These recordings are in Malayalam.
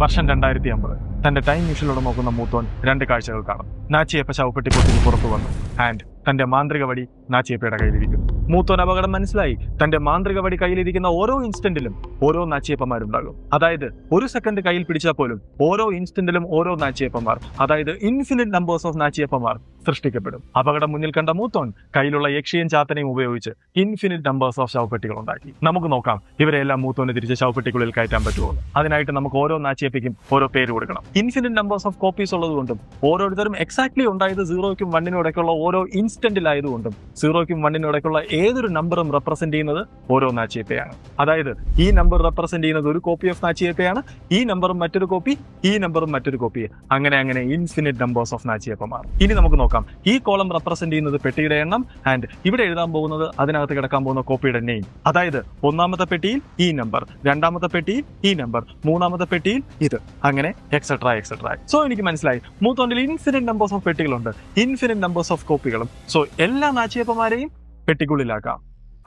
വർഷം 2050. തന്റെ ടൈം മെഷീനിലൂടെ നോക്കുന്ന മൂത്തോൻ രണ്ട് കാഴ്ചകൾ കാണും. നാച്ചിയപ്പ ശവപ്പെട്ടി പൊട്ടിച്ച് പുറത്തു വന്നു. ആൻഡ് തന്റെ മാന്ത്രിക വടി നാച്ചിയപ്പയുടെ കയ്യിലിരിക്കുന്നു. മൂത്തോൻ അപകടം മനസ്സിലായി. തന്റെ മാന്ത്രിക വടി കയ്യിലിരിക്കുന്ന ഓരോ ഇൻസ്റ്റന്റിലും ഓരോ നാച്ചിയപ്പന്മാരുണ്ടാകും. അതായത് ഒരു സെക്കൻഡ് കയ്യിൽ പിടിച്ചാൽ പോലും ഓരോ ഇൻസ്റ്റന്റിലും ഓരോ നാച്ചിയപ്പന്മാർ, അതായത് ഇൻഫിനിറ്റ് നമ്പേഴ്സ് ഓഫ് നാച്ചിയപ്പന്മാർ സൃഷ്ടിക്കപ്പെടും. അപകടം മുന്നിൽ കണ്ട മൂത്തോൻ കയ്യിലുള്ള യക്ഷിയും ചാത്തനെയും ഉപയോഗിച്ച് ഇൻഫിനിറ്റ് നമ്പേഴ്സ് ഓഫ് ശവപ്പെട്ടികൾ ഉണ്ടാക്കി. നമുക്ക് നോക്കാം ഇവരെല്ലാം മൂത്തോന് തിരിച്ച് ശവപ്പെട്ടിക്കുള്ളിൽ കയറ്റാൻ പറ്റുമോ. അതിനായിട്ട് നമുക്ക് ഓരോ നാച്ചിയപ്പയ്ക്കും ഓരോ പേര് കൊടുക്കണം. ഇൻഫിനിറ്റ് നമ്പേഴ്സ് ഓഫ് കോപ്പീസ് ഉള്ളതുകൊണ്ടും ഓരോരുത്തരും എക്സാക്ട്ലി ഉണ്ടായത് 0ക്കും 1നും ഇടയ്ക്കുള്ള ഓരോ ഇൻസ്റ്റന്റിലായതുകൊണ്ടും 0ക്കും 1നും ഇടയ്ക്കുള്ള ഏതൊരു നമ്പറും റെപ്രസെന്റ് ചെയ്യുന്നത് ഓരോ നാച്ചിയപ്പയാണ്. അതായത് ഈ നമ്പർ റെപ്രസെന്റ് ചെയ്യുന്നത് ഒരു കോപ്പി ഓഫ് നാച്ചിയപ്പയാണ്, ഈ നമ്പറും മറ്റൊരു കോപ്പി, ഈ നമ്പറും മറ്റൊരു കോപ്പി, അങ്ങനെ ഇൻഫിനിറ്റ് നമ്പേഴ്സ് ഓഫ് നാച്ചിയപ്പന്മാർ. ഇനി നമുക്ക് നോക്കാം. ഈ കോളം റെപ്രസെന്റ് ചെയ്യുന്നത് പെട്ടിയുടെ എണ്ണം, ആൻഡ് ഇവിടെ എഴുതാൻ പോകുന്നത് അതിനകത്ത് കിടക്കാൻ പോകുന്ന കോപ്പിയുടെ നെയിം. അതായത് ഒന്നാമത്തെ പെട്ടിയിൽ ഈ നമ്പർ, രണ്ടാമത്തെ പെട്ടിയിൽ ഈ നമ്പർ, മൂന്നാമത്തെ പെട്ടിയിൽ ഇത്, അങ്ങനെ എക്സെട്ര. സോ എനിക്ക് മനസ്സിലായി മൂത്തോണ്ടിൽ ഇൻഫിനിറ്റ് നമ്പേഴ്സ് ഓഫ് പെട്ടികളുണ്ട്, ഇൻഫിനിറ്റ് നമ്പേഴ്സ് ഓഫ് കോപ്പികളും. സോ എല്ലാ നാച്ചിയപ്പന്മാരെയും പെട്ടിക്കുള്ളിലാക്കാം.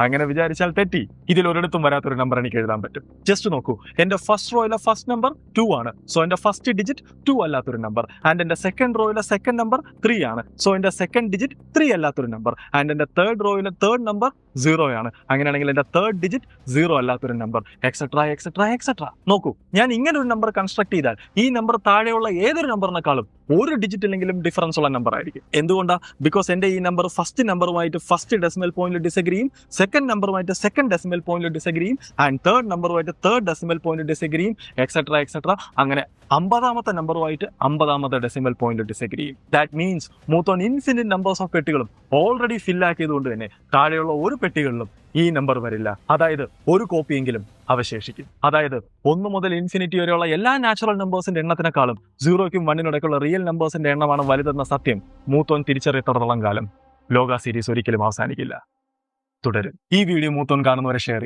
അങ്ങനെ വിചാരിച്ചാൽ തെറ്റി. ഇതിൽ ഒരിടത്തും വരാത്തൊരു നമ്പർ എനിക്ക് എഴുതാൻ പറ്റും. ജസ്റ്റ് നോക്കൂ, എന്റെ ഫസ്റ്റ് റോയിലെ ഫസ്റ്റ് നമ്പർ 2 ആണ്. സോ എന്റെ ഫസ്റ്റ് ഡിജിറ്റ് 2 അല്ലാത്തൊരു നമ്പർ. ആൻഡ് എന്റെ സെക്കൻഡ് റോയിലെ സെക്കൻഡ് നമ്പർ 3 ആണ്. സോ എന്റെ സെക്കൻഡ് ഡിജിറ്റ് 3 അല്ലാത്തൊരു നമ്പർ. ആൻഡ് എന്റെ തേർഡ് റോയിലെ തേർഡ് നമ്പർ 0 ആണ്. അങ്ങനെയാണെങ്കിൽ എന്റെ തേർഡ് ഡിജിറ്റ് 0 അല്ലാത്തൊരു നമ്പർ, എക്സെട്ര. നോക്കൂ, ഞാൻ ഇങ്ങനെ ഒരു നമ്പർ കൺസ്ട്രക്ട് ചെയ്താൽ ഈ നമ്പർ താഴെയുള്ള ഏതൊരു നമ്പറിനെക്കാളും ഒരു ഡിജിറ്റ് ഇല്ലെങ്കിലും ഡിഫറൻസ് ഉള്ള നമ്പർ ആയിരിക്കും. എന്തുകൊണ്ടാ? ബിക്കോസ് എന്റെ ഈ നമ്പർ ഫസ്റ്റ് നമ്പറുമായിട്ട് ഫസ്റ്റ് ഡെസിമൽ പോയിന്റിൽ ഡിസഗ്രിയും, സെക്കൻഡ് നമ്പറുമായിട്ട് സെക്കൻഡ് ഡെസിമൽ പോയിന്റിൽ ഡിസഗ്രിയും, ആൻഡ് തേർഡ് നമ്പറുമായിട്ട് തേർഡ് ഡെസിമൽ പോയിന്റിൽ ഡിസഗ്രിയും, എക്സെട്ര. അങ്ങനെ 50ാമത്തെ നമ്പറുമായിട്ട് 50ാമത്തെ ഡെസിമൽ പോയിന്റിൽ ഡിസഗ്രിയും. ദാറ്റ് മീൻസ് മൂത്തോൺ ഇൻഫിനിറ്റ് നമ്പേഴ്സ് ഓഫ് പെട്ടികളും ഓൾറെഡി ഫില്ലാക്കിയതുകൊണ്ട് തന്നെ താഴെയുള്ള ഒരു പെട്ടികളിലും ഈ നമ്പർ വരില്ല. അതായത് ഒരു കോപ്പിയെങ്കിലും അവശേഷിക്കും. അതായത് 1 മുതൽ ഇൻഫിനിറ്റി വരെയുള്ള എല്ലാ നാച്ചുറൽ നമ്പേഴ്സിന്റെ എണ്ണത്തിനേക്കാളും 0ക്കും 1നും ഇടയ്ക്കുള്ള റിയൽ നമ്പേഴ്സിന്റെ എണ്ണമാണ് വലുതെന്ന സത്യം മൂത്തോൻ തിരിച്ചറിയത്തോളം കാലം ലോക സീരീസ് ഒരിക്കലും അവസാനിക്കില്ല. തുടരും. ഈ വീഡിയോ മൂത്തോൻ കാണുന്നവരെ ഷെയർ